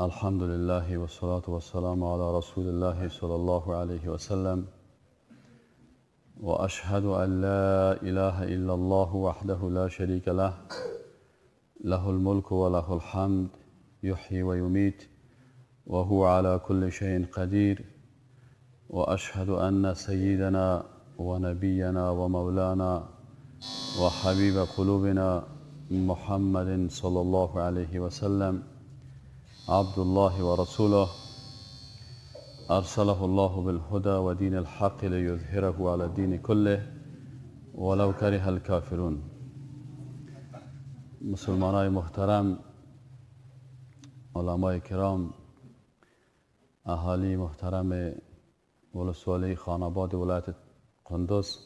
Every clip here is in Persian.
الحمد لله والصلاة والسلام على رسول الله صلى الله عليه وسلم وأشهد أن لا إله إلا الله وحده لا شريك له له الملك وله الحمد يحيي ويميت وهو على كل شيء قدير وأشهد أن سيدنا ونبينا ومولانا وحبيب قلوبنا محمد صلى الله عليه وسلم عبد الله ورسوله أرسله الله بالهدى ودين الحق ليظهره على الدين كله ولو كره الكافرون. مسلمانای محترم، علمای کرام، اهالی محترم ولسوالی خاناباد ولایت قندوز،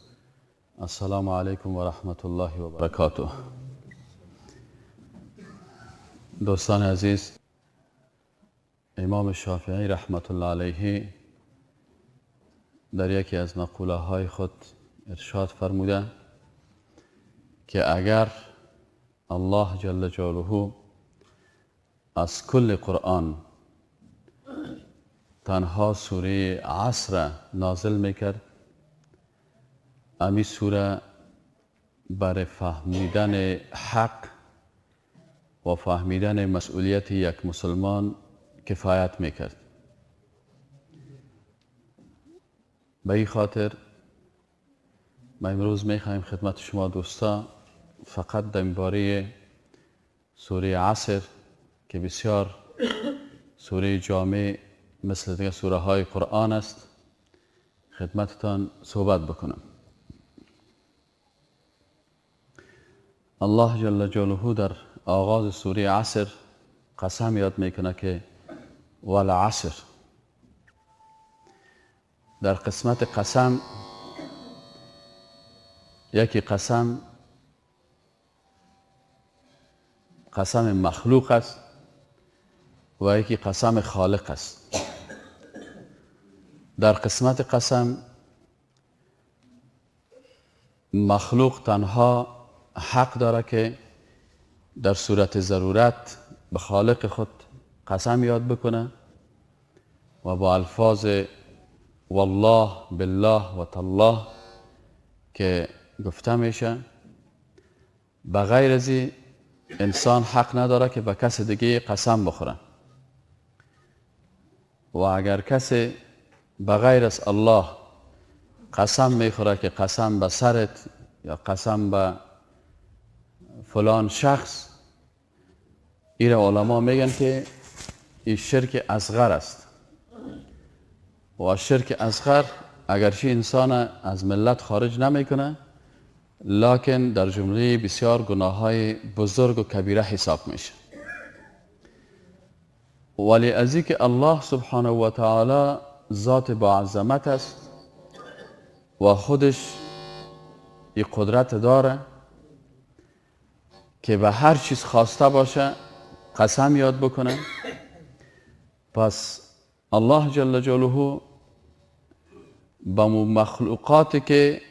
السلام علیکم و رحمت الله و برکاته. دوستان عزیز، امام شافعی رحمت الله علیه در یکی از مقوله های خود ارشاد فرموده که اگر الله جل جلاله از کل قرآن تنها سوره عصر نازل میکرد، امی سوره برای فهمیدن حق و فهمیدن مسئولیت یک مسلمان کفایت میکرد. به این خاطر ما امروز میخوایم خدمت شما دوستا فقط در باره سوره عصر که بسیار سوره جامع مثل دیگر سوره های قرآن است خدمتتان صحبت بکنم. الله جل جلاله در آغاز سوره عصر قسم یاد میکنه که والعصر. در قسمت قسم یکی قسم مخلوق است و یکی قسم خالق است. در قسمت قسم مخلوق تنها حق داره که در صورت ضرورت به خالق خود قسم یاد بکنه و با الفاظ والله بالله و تالله که گفته میشه. به غیر از این انسان حق نداره که به کس دیگه قسم بخوره و اگر کسی به غیر از الله قسم میخوره که قسم به سرت یا قسم به فلان شخص، این علما میگن که این شرک اصغر است و شرک اصغر اگرچه انسان از ملت خارج نمیکنه لکن در جمله بسیار گناه های بزرگ و کبیره حساب میشه. ولی از این که الله سبحانه و تعالی ذات با عظمت است و خودش این قدرت داره که به هر چیز خواسته باشه قسم یاد بکنه، پس الله جل جلاله با مخلوقاتی که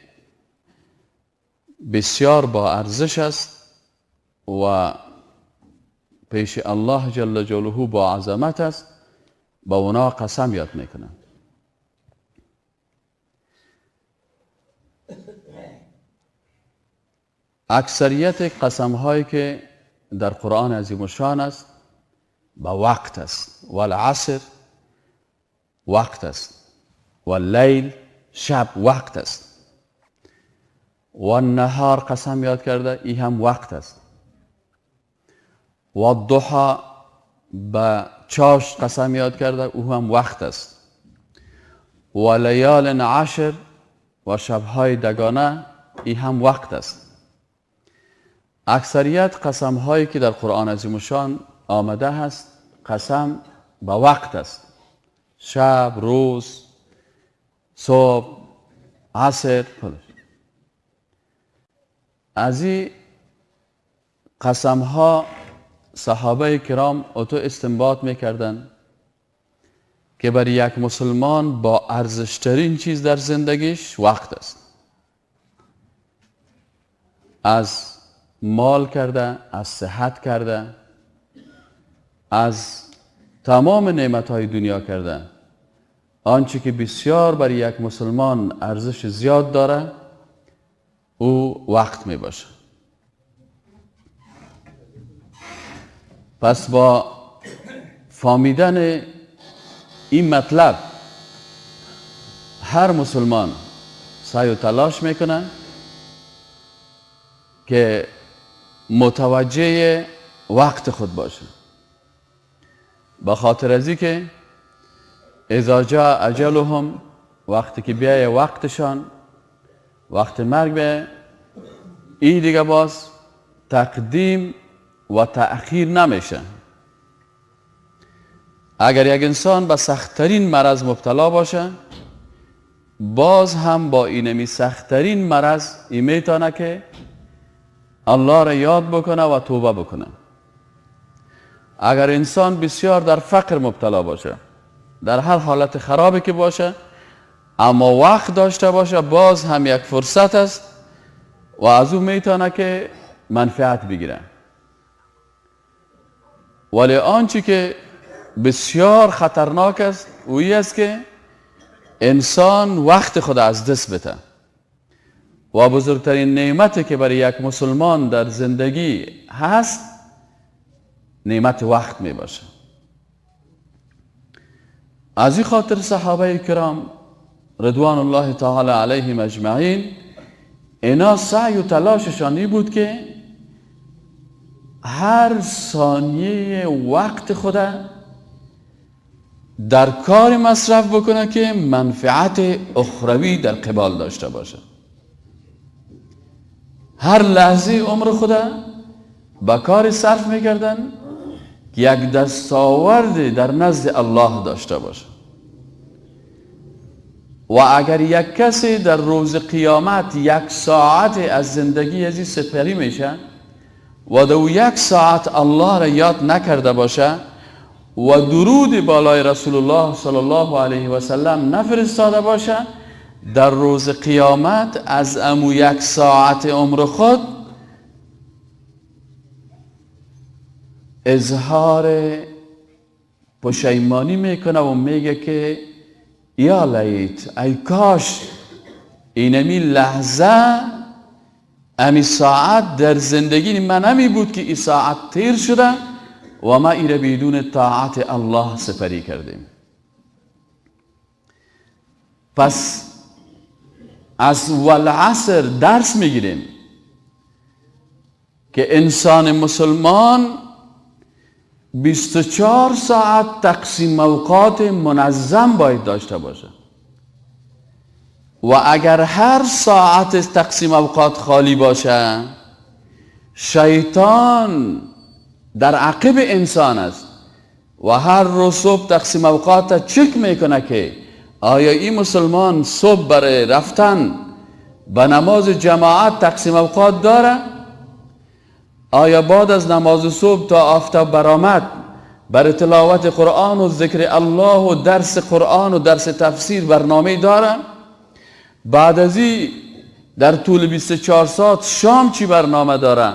بسیار با ارزش است و پیش الله جل جلاله با عظمت است با اونا قسم یاد میکنه. اکثریت قسم هایی که در قرآن عظیم الشان است با وقت است. والعصر وقت است، واللیل شب وقت است، والنهار قسم یاد کرده ای هم وقت است، والضحى به چاشت قسم یاد کرده او هم وقت است، ولیال عشر و شبهای دگانه ای هم وقت است. اکثریت قسم هایی که در قرآن عظیم الشان آمده است قسم به وقت است، شب، روز، صبح، عصر. از این قسم ها صحابه کرام اتو استنباط میکردن که برای یک مسلمان با ارزشترین چیز در زندگیش وقت است. از مال کرده، از صحت کرده، از تمام نعمتهای دنیا کردن، آنچه که بسیار برای یک مسلمان ارزش زیاد داره او وقت می باشه. پس با فهمیدن این مطلب هر مسلمان سعی و تلاش میکنه که متوجه وقت خود باشه، به خاطر ازی که اذا جاء اجلهم، وقتی که بیای وقتشان، وقت مرگ بیای، این دیگه باز تقدیم و تأخیر نمیشه. اگر یک انسان به سختترین مرض مبتلا باشه، باز هم با اینمی سختترین مرض این میتونه که الله را یاد بکنه و توبه بکنه. اگر انسان بسیار در فقر مبتلا باشه، در هر حالت خرابی که باشه، اما وقت داشته باشه، باز هم یک فرصت است و از او میتونه که منفعت بگیره. ولی آنچه که بسیار خطرناک است اویی است که انسان وقت خود از دست بده و بزرگترین نعمتی که برای یک مسلمان در زندگی هست نعمت وقت می باشه. از این خاطر صحابه کرام رضوان الله تعالی علیهم اجمعین اینا سعی و تلاششان این بود که هر ثانیه وقت خود در کار مصرف بکنه که منفعت اخروی در قبال داشته باشه. هر لحظه عمر خود با کار صرف میکردن که یک دستاورد در نزد الله داشته باشه. و اگر یک کسی در روز قیامت یک ساعت از زندگی ازی سپری میشه و در یک ساعت الله را یاد نکرده باشه و درود بالای رسول الله صلی الله علیه و سلم نفرستاده باشه، در روز قیامت از امو یک ساعت عمر خود اظهار پشیمانی میکنه و میگه که یا لیت، ای کاش اینمی لحظه امی ساعت در زندگی من امی بود که این ساعت تیر شده و ما ایره بدون طاعت الله سپری کردیم. پس از والعصر درس میگیریم که انسان مسلمان 24 ساعت تقسیم اوقات منظم باید داشته باشه و اگر هر ساعت تقسیم اوقات خالی باشه، شیطان در عقب انسان است و هر روز صبح تقسیم اوقات چک میکنه که آیا این مسلمان صبح برای رفتن به نماز جماعت تقسیم اوقات داره؟ آیا بعد از نماز صبح تا آفتاب برآمد برای تلاوت قرآن و ذکر الله و درس قرآن و درس تفسیر برنامه داره؟ بعد از این در طول 24 ساعت شام چی برنامه داره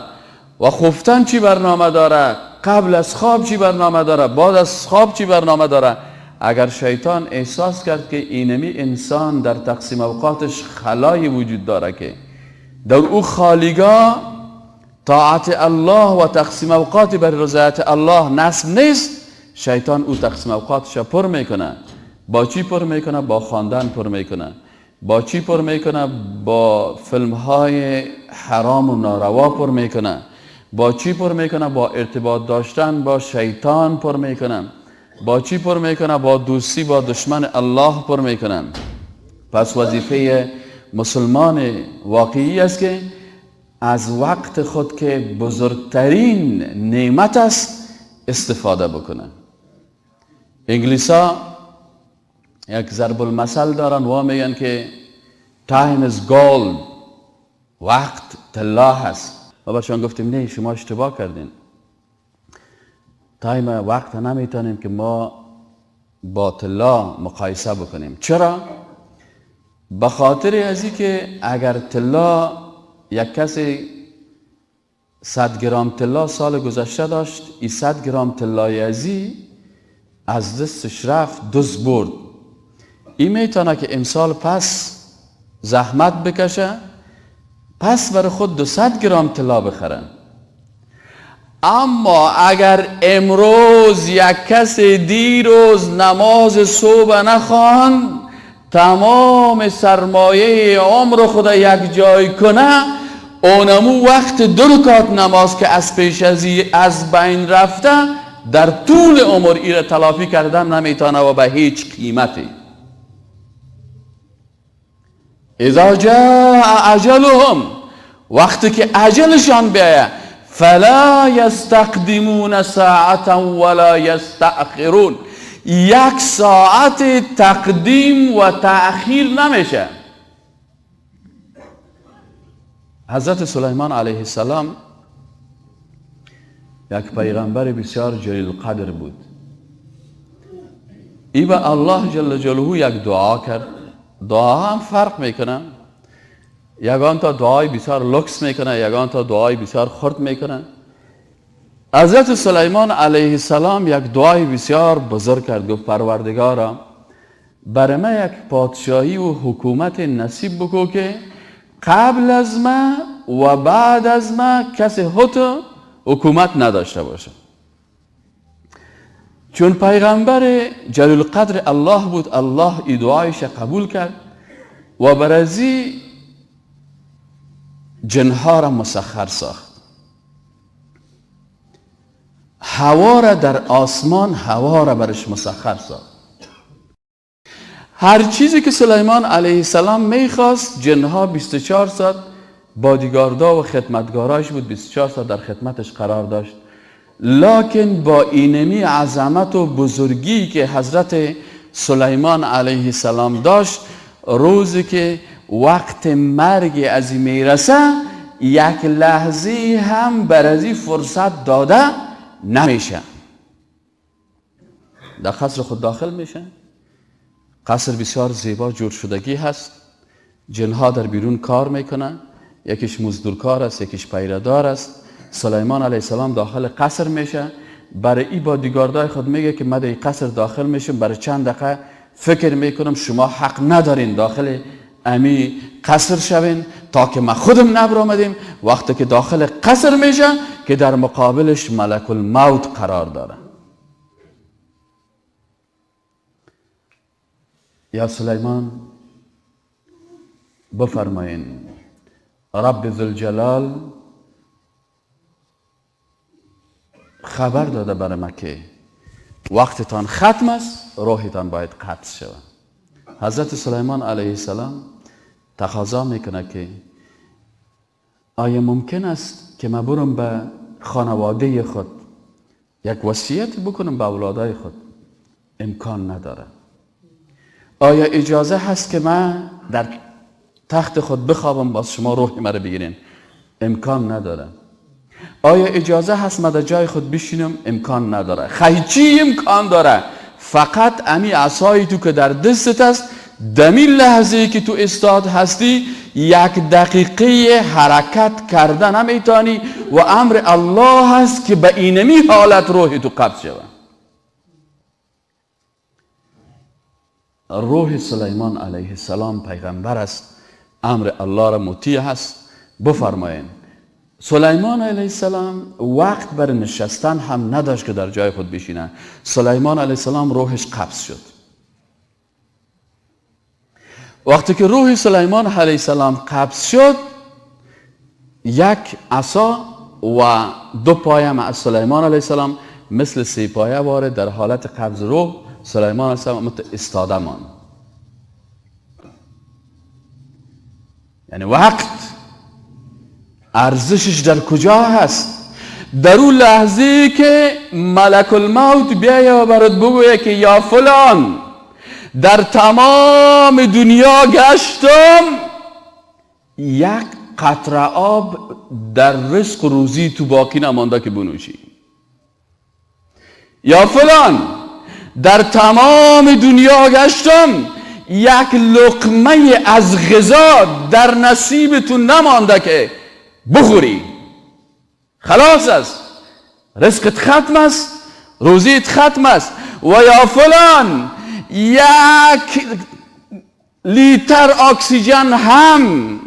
و خفتن چی برنامه داره، قبل از خواب چی برنامه داره، بعد از خواب چی برنامه داره؟ اگر شیطان احساس کرد که اینمی انسان در تقسیم اوقاتش خلای وجود داره که در او خالیگاه طاعت الله و تقسیم اوقات بر رضایت الله نصب نیست، شیطان او تقسیم اوقاتش پر میکنه. با چی پر میکنه؟ با خواندن پر میکنه. با چی پر میکنه؟ با فیلم های حرام و ناروا پر میکنه. با چی پر میکنه؟ با ارتباط داشتن با شیطان پر میکنه. با چی پر میکنه؟ با دوستی با دشمن الله پر میکنه. پس وظیفه مسلمان واقعی است که از وقت خود که بزرگترین نعمت است استفاده بکنه. انگلیسا یک ضرب المثل دارن و میگن که time is gold، وقت طلا هست. ما برشان گفتیم نه، شما اشتباه کردین. تایم وقت نمیتونیم که ما با طلا مقایسه بکنیم. چرا؟ به خاطر ازی که اگر طلا یک کسی 100 گرم طلا سال گذشته داشت، این 100 گرم طلای ازی از دستش رفت دزد برد. این میتونه که امسال پس زحمت بکشه، پس برای خود 200 گرم طلا بخره. اما اگر امروز یک کس دیروز نماز صبح نخواند، تمام سرمایه عمر خود یک جای کنه، اونمو وقت 2 رکعت نماز که از پیش از بین رفته در طول عمر ایره تلافی کردن نمیتونه و به هیچ قیمتی. اذا جاء اجلهم، وقتی که اجلشان بیایه، فلا یستقدمون ساعتا ولا یستأخرون، 1 ساعت تقدیم و تأخیر نمیشه. حضرت سلیمان علیه السلام یک پیغمبر بسیار جلیل القدر بود. ای به الله جل جلاله یک دعا کرد. دعا هم فرق میکنه، یگان تا دعای بسیار لکس میکنه، یگان تا دعای بسیار خرد میکنه. حضرت سلیمان علیه السلام یک دعای بسیار بزرگ کرد. گفت پروردگارا برای من یک پادشاهی و حکومت نصیب بکو که قبل از من و بعد از من کسی حکومت نداشته باشه. چون پیغمبر جلیل القدر الله بود، الله ای دعایش قبول کرد و برازی جنها را مسخر ساخت. هوا را در آسمان، هوا را برش مسخر ساخت. هر چیزی که سلیمان علیه السلام میخواست، جنها 24 ساعت بادیگاردا و خدمتگاراش بود، 24 ساعت در خدمتش قرار داشت. لکن با اینمی عظمت و بزرگی که حضرت سلیمان علیه السلام داشت، روزی که وقت مرگ از این میرسه، یک لحظه هم برازی فرصت داده نمیشه. در قصر خود داخل میشه. قصر بسیار زیبا جور شدگی هست. جنها در بیرون کار میکنن، یکیش مزدورکار است، یکیش پیردار است. سلیمان علیه السلام داخل قصر میشه. برای ای بادیگاردای خود میگه که من در قصر داخل میشم، برای چند دقیقه فکر میکنم شما حق ندارین داخل امی قصر شوین تا که ما خودم نبرآمدیم. وقتی که داخل قصر میشه که در مقابلش ملک الموت قرار داره. یا سلیمان بفرمایین رب ذوالجلال خبر داده برای ما که وقتتان ختم است، روحتان باید قطع شود. حضرت سلیمان علیه السلام تقاضا میکنه که آیا ممکن است که من برم به خانواده خود یک وصیت بکنم به اولادای خود؟ امکان نداره. آیا اجازه هست که من در تخت خود بخوابم باز شما روح مرا بگیرین؟ امکان نداره. آیا اجازه هست من در جای خود بشینم؟ امکان نداره. خیلی امکان داره. فقط امی عصای تو که در دستت است، دمی لحظه که تو استاد هستی، 1 دقیقه حرکت کرده نمیتانی و امر الله هست که به اینمی حالت روح تو قبض شود. روح سلیمان علیه السلام پیغمبر است، امر الله را مطیع هست. بفرمایین. سلیمان علیه السلام وقت برای نشستن هم نداشت که در جای خود بشینه. سلیمان علیه السلام روحش قبض شد. وقتی که روح سلیمان علیه السلام قبض شد، 1 عصا و 2 پایه از سلیمان علیه السلام مثل 3 پایه وارد در حالت قبض روح سلیمان علیه السلام استاده ماند. یعنی وقت ارزشش در کجا هست؟ در اون لحظه که ملک الموت بیاید و برات بگوید که یا فلان در تمام دنیا گشتم، 1 قطره آب در رزق و روزی تو باقی نمانده که بنوشی. یا فلان در تمام دنیا گشتم، 1 لقمه از غذا در نصیبتون نمانده که بخوری. خلاص است، رزقت ختم است، روزیت ختم است. و یا فلان 1 لیتر اکسیژن هم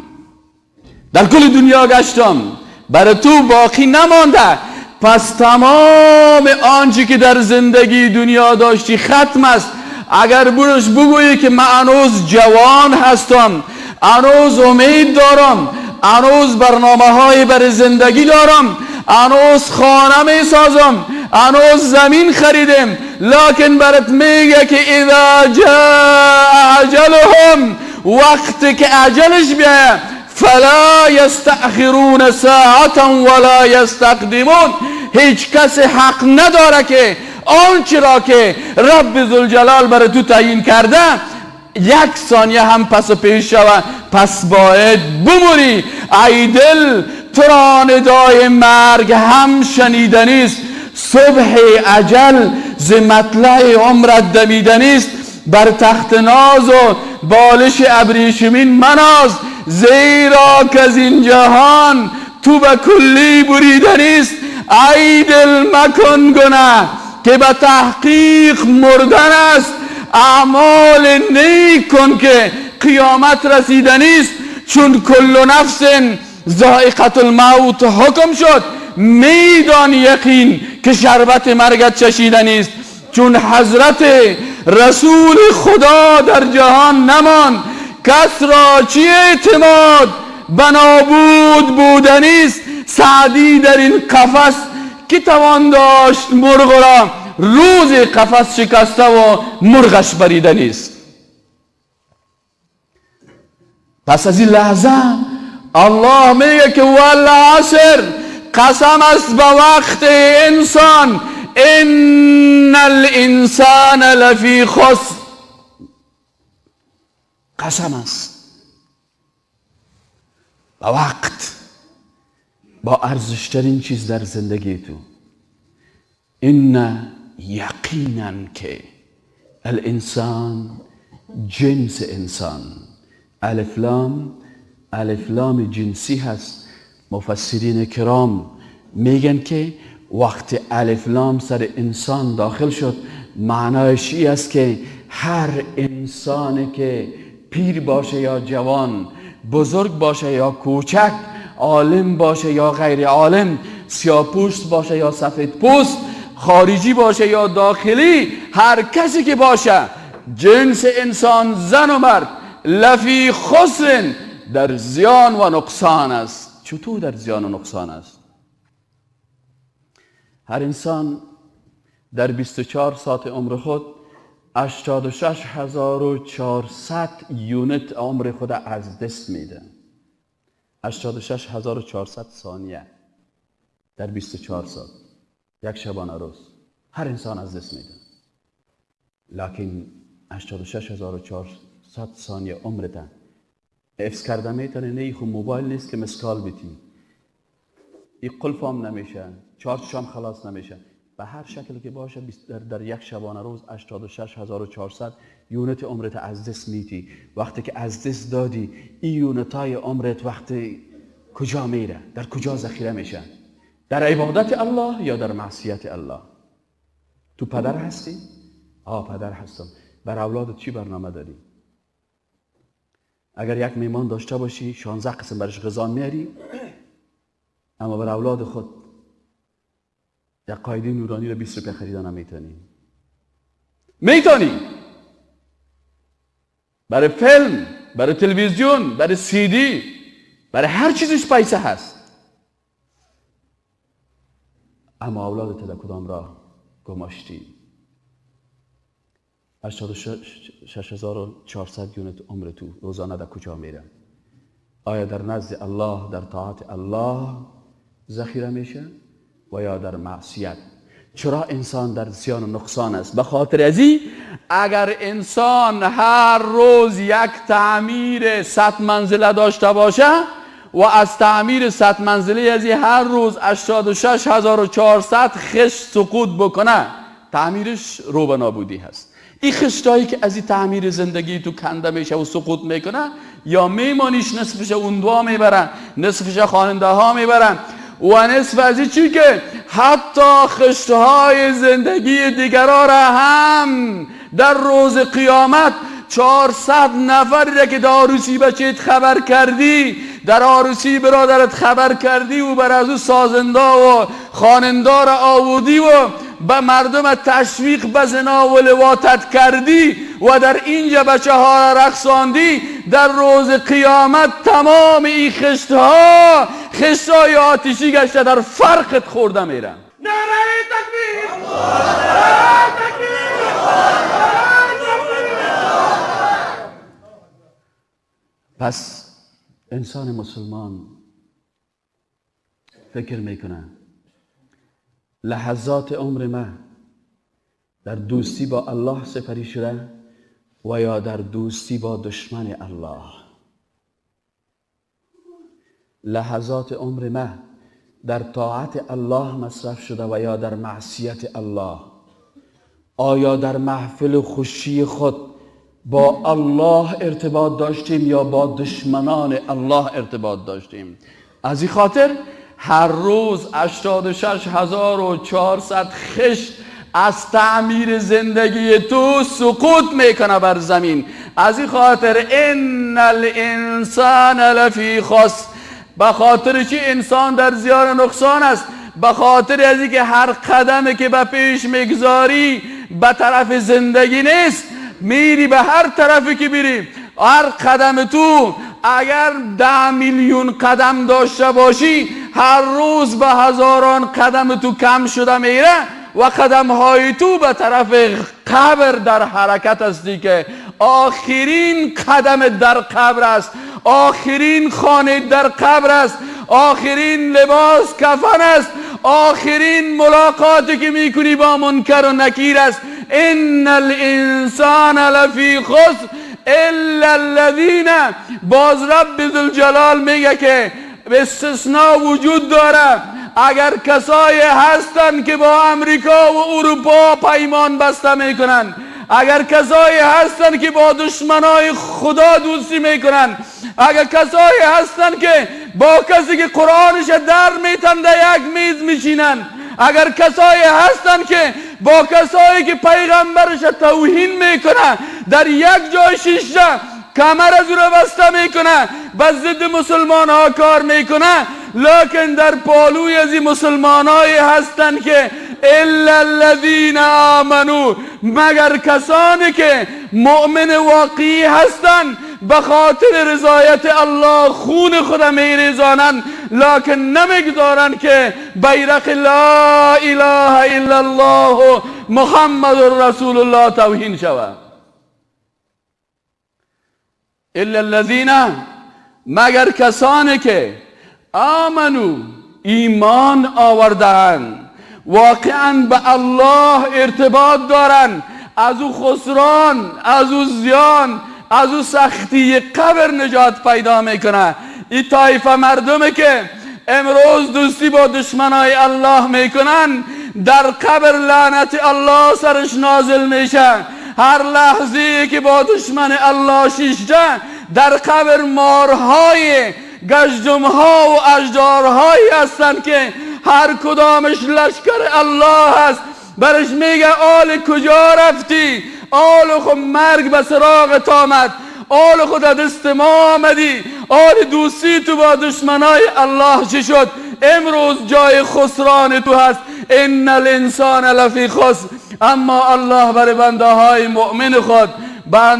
در کل دنیا گشتم برای تو باقی نمانده، پس تمام آنچه که در زندگی دنیا داشتی ختم است. اگر برش بگویی که من هنوز جوان هستم، هنوز امید دارم، هنوز برنامه های برای زندگی دارم، هنوز خانه می سازم، هنوز زمین خریدم، لکن برات میگه که اذا جاء اجلهم، وقتی که اجلش بیاید فلا یستأخرون ساعتا ولا یستقدمون، هیچ کس حق نداره که آنچه را که رب ذوالجلال برای تو تعیین کرده 1 ثانیه هم پس و پیش شود. پس باید بموری. ای دل تو را ندای مرگ هم شنیدنی است، صبح اجل ز مطلع عمرت دمیدنی است. بر تخت ناز و بالش ابریشمین مناز، زیرا که از این جهان تو به کلی بریدنی است. ای دل مکن گناه که به تحقیق مردن است، اعمال نیک کن که قیامت رسیدنی است. چون کل نفس ذائقة الموت حکم شد، میدان یقین که شربت مرگت چشیدنی است. چون حضرت رسول خدا در جهان نمان، کس را چی اعتماد به نابود بودنی است. سعدی در این قفس که توان داشت مرغ را، روز قفس شکسته و مرغش بریدنی است. پس از این لحظه الله میگه که والعصر، قسم است به وقت انسان، ان الانسان لفی خسر، قسم است به وقت، با ارزشترین چیز در زندگی تو. این یقینا که الانسان جنس انسان، الف لام جنسی هست. مفسرین کرام میگن که وقت الف لام سر انسان داخل شد، معنایش این است که هر انسانی که پیر باشه یا جوان، بزرگ باشه یا کوچک، عالم باشه یا غیر عالم، سیاه‌پوست باشه یا سفیدپوست، خارجی باشه یا داخلی، هر کسی که باشه، جنس انسان زن و مرد، لفی خسر، در زیان و نقصان است. چطور در زیان و نقصان است؟ هر انسان در 24 ساعت عمر خود 86400 یونت عمر خود از دست میده. 86400 ثانیه در 24 ساعت، یک شبانه روز هر انسان از دست میده. لکن 86400 ثانیه عمرت حفظ کرده میتونه. نه خب موبایل نیست که مسکال بیتی، این قلف هم نمیشه، چارجش هم خلاص نمیشه. به هر شکل که باشه در یک شبانه روز 86400 یونت عمرت از دست میتی. وقتی که از دست دادی این یونت های عمرت وقتی کجا میره؟ در کجا ذخیره میشه؟ در عبادت الله یا در معصیت الله؟ تو پدر هستی؟ پدر هستم. بر اولادت چی برنامه داری؟ اگر یک میمان داشته باشی 16 قسم برش غذا میاری، اما بر اولاد خود یک قایده نورانی رو 20 روپیه خریدن نمیتونی. برای فیلم، برای تلویزیون، برای سی دی، برای هر چیزش پیسه هست، اما اولادت در کدام راه گماشتی؟ 86400 یونت عمر تو روزانه در کجا میره؟ آیا در نزد الله، در طاعت الله ذخیره میشه و یا در معصیت؟ چرا انسان در زیان و نقصان است؟ به خاطر ازی اگر انسان هر روز یک تعمیر 100 منزله داشته باشه و از تعمیر 100 منزله ازی هر روز 86400 خشت سقوط بکنه، تعمیرش رو به نابودی هست. این خشتایی که از این تعمیر زندگی تو کنده میشه و سقوط میکنه، یا میمانیش نصفش اون دعا میبرن، نصفش خواننده ها میبرن، و نصف از این چی که حتی خشتهای زندگی دیگران را هم در روز قیامت 400 نفری را که در عروسی بچهت خبر کردی، در عروسی برادرت خبر کردی و بر از او سازنده و خواننده را آوردی و به مردم تشویق به زنا و لواطت کردی و در اینجا بچه ها را رقصاندی، در روز قیامت تمام این خشتهای آتشی گشته در فرقت خورده میرن. نعره تکبیر! نعره تکبیر! پس انسان مسلمان فکر میکنه لحظات عمر من در دوستی با الله سپری شده و یا در دوستی با دشمن الله. لحظات عمر من در طاعت الله مصرف شده و یا در معصیت الله. آیا در محفل خوشی خود با الله ارتباط داشتیم یا با دشمنان الله ارتباط داشتیم؟ از این خاطر هر روز 86,400 خشت از تعمیر زندگی تو سقوط میکنه بر زمین. از این خاطر ان الانسان لفی خسر، به خاطر چی انسان در زیان نقصان است؟ به خاطر از اینکه هر قدمی که به پیش میگذاری به طرف زندگی نیست، میری به هر طرفی که بری، هر قدم تو اگر 10 میلیون قدم داشته باشی، هر روز به هزاران قدم تو کم شده میره و قدم های تو به طرف قبر در حرکت هستی که آخرین قدم در قبر است، آخرین خانه در قبر است، آخرین لباس کفن است، آخرین ملاقاتی که میکنی با منکر و نکیر است. ان الانسان لفی خسر الا الذین، باز رب ذوالجلال میگه که استثناء وجود داره، اگر کسایی هستند که با امریکا و اروپا پیمان بسته میکنن، اگر کسایی هستند که با دشمنای خدا دوستی میکنن، اگر کسایی هستند که با کسی که قرآنش در میتن در یک میز میشینن، اگر کسایی هستند که با کسایی که پیغمبرش توهین میکنه در یک جای شیشه کمر از او را بسته میکنه، به ضد مسلمان ها کار میکنه، لکن در پالوی از این مسلمان هایی هستند که الا الذین آمنو، مگر کسانی که مؤمن واقعی هستند به خاطر رضایت الله خون خود میریزانند، لکن نمیگذارند که بیرق لا اله الا الله محمد رسول الله توهین شود. الا الذین، مگر کسانی که آمنو، ایمان آوردند، واقعا به الله ارتباط دارند، از او خسران، از او زیان، از او سختی قبر نجات پیدا میکنه. این طایفه مردمی که امروز دوستی با دشمنای الله میکنن، در قبر لعنت الله سرش نازل میشه. هر لحظه که با دشمن الله شیشته، در قبر مارهای گژدمها و اژدهارهایی هستند که هر کدامش لشکر الله است. برش میگه آل کجا رفتی؟ آل خود مرگ به سراغت آمد، آل خود دست ما آمدی، آل دوستی تو با دشمنای الله چی شد؟ امروز جای خسران تو هست. ان الانسان لفی خسر. اما الله برای بنده های مؤمن خود،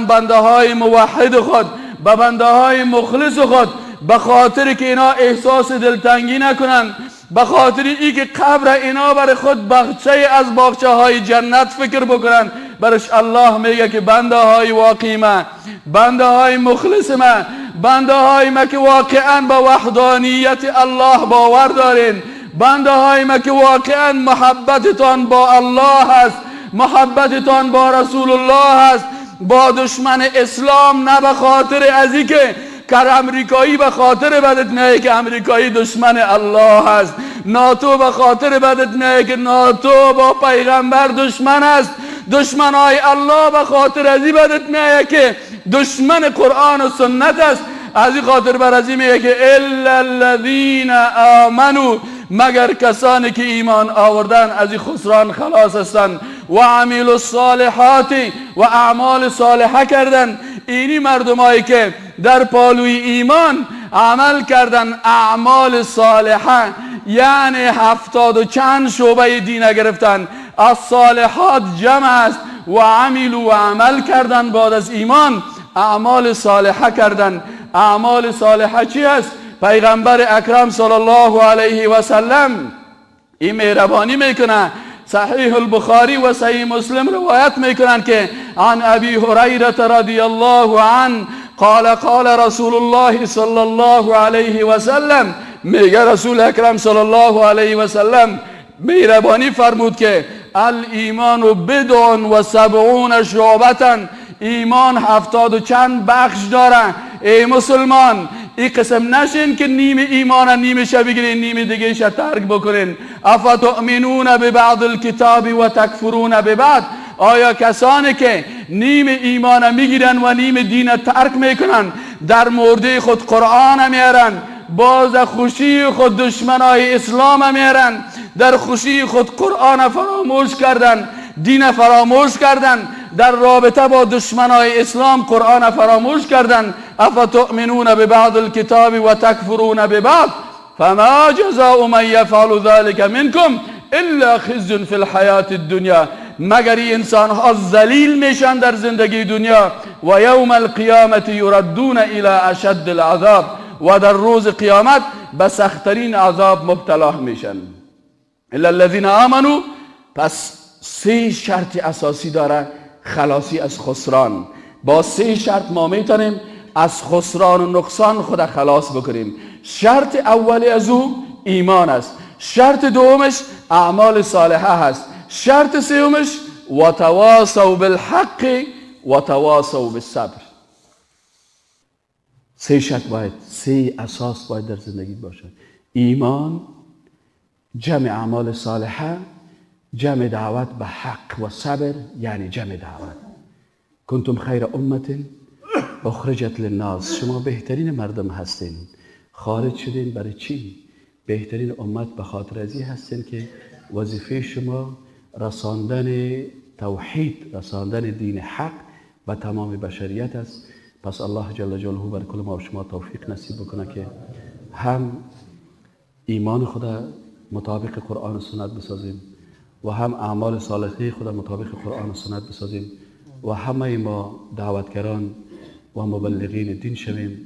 بنده های موحد خود، به بنده های مخلص خود، به خاطر که اینا احساس دلتنگی نکنن، به خاطر ای که قبر اینا برای خود باغچه از باغچه های جنت فکر بکنن، برش الله میگه که بنده های واقعی من، بنده های مخلص من، بنده های ما که واقعا به وحدانیت الله باور دارین، بنده های ما که واقعا محبتتان با الله هست، محبتتان با رسول الله هست، با دشمن اسلام نه به خاطر از این که امریکایی به خاطر بدت میگه که امریکایی دشمن الله است، ناتو به خاطر بدت میگه که ناتو با پیغمبر دشمن است، دشمنای الله به خاطر از این بدت میگه که دشمن قرآن و سنت است. از این خاطر بر از این میگه که الا الذین آمنو، مگر کسانی که ایمان آوردن از این خسران خلاص هستند. و عملوا الصالحات و اعمال صالحه کردن. اینی مردمایی که در پالوی ایمان عمل کردن اعمال صالحه، یعنی 70 و چند شعبه دین گرفتن. الصالحات جمع است. و عملوا و عمل کردن بعد از ایمان اعمال صالحه کردن. اعمال صالحه چی است؟ پیغمبر اکرم صلی الله علیه و سلم این مهربانی میکنه. صحیح البخاری و صحیح مسلم روایت میکنن که عن ابی هریره رضی الله عنه قال قال رسول الله صلی الله علیه و سلم، میگه رسول اکرم صلی الله علیه و سلم مهربانی فرمود که الایمان بضع و 70 شعبة، ایمان 70 و چند بخش داره. ای مسلمان این قسم نشین که نیم ایمان نیم شب بگیرین نیم دیگه شب ترک بکنین. افتؤمنون ببعض الکتاب و تکفرون ببعض، آیا کسانی که نیم ایمان میگیرن و نیم دین ترک میکنن در مورد خود قرآن میارن، باز خوشی خود دشمنای اسلام میارن، در خوشی خود قرآن فراموش کردن، دین فراموش کردن، در رابطه با دشمنای اسلام قرآن فراموش کردن. افتؤمنون ببعض الكتاب و تکفرون ببعض فما جزاء من یفعل ذلك منکم الا خزي فی الحیات الدنیا، مگر این انسان ها ذلیل میشن در زندگی دنیا. و یوم القیامت یردون الى اشد العذاب، و در روز قیامت به سختترین عذاب مبتلا میشن. الا الذين آمنوا، پس 3 شرط اساسی داره خلاصی از خسران. با 3 شرط ما میتونیم از خسران و نقصان خود خلاص بکنیم. شرط اولی از او ایمان است، شرط دومش اعمال صالحه هست، شرط سومش و تواصوا بالحق و تواصوا بالصبر. 3 شرط باید، 3 اساس باید در زندگی باشه: ایمان، جمع اعمال صالحه، جمع دعوت به حق و صبر، یعنی جمع دعوت. کنتم خیر امت اخرجت للناس، شما بهترین مردم هستین. خارج شدین برای چی؟ بهترین امت به خاطر ازی هستین که وظیفه شما رساندن توحید، رساندن دین حق به تمام بشریت است. پس الله جل جلاله بر کل ما و شما توفیق نصیب بکنه که هم ایمان خدا مطابق قرآن و سنت بسازیم و هم اعمال صالحه خدا مطابق قرآن و سنت بسازیم و همه ما دعوتگران و مبلغین دین شویم.